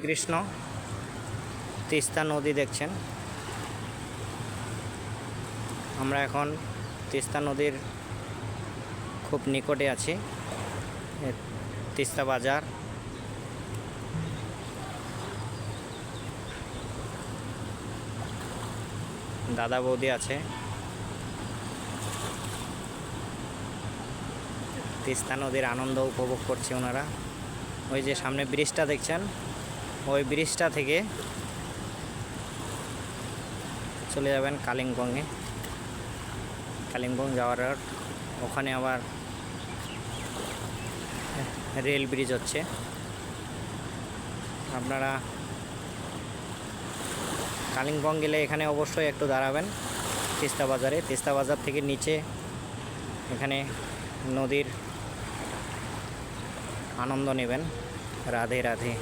কৃষ্ণ তিস্তা নদী দেখছেন। আমরা এখন তিস্তা নদীর খুব নিকটে আছি। তিস্তা বাজার, দাদা বৌদি আছে। তিস্তা নদীর আনন্দ উপভোগ করছে ওনারা। ওই যে সামনে ব্রিজটা দেখছেন, ওই ব্রিজটা থেকে চলে যাবেন কালিম্পংয়ে। কালিম্পং যাওয়ার ওখানে আবার রেল ব্রিজ হচ্ছে। আপনারা কালিম্পং গেলে এখানে অবশ্যই একটু দাঁড়াবেন তিস্তা বাজারে। তিস্তা বাজার থেকে নিচে এখানে নদীর আনন্দ নেবেন। রাধে রাধে।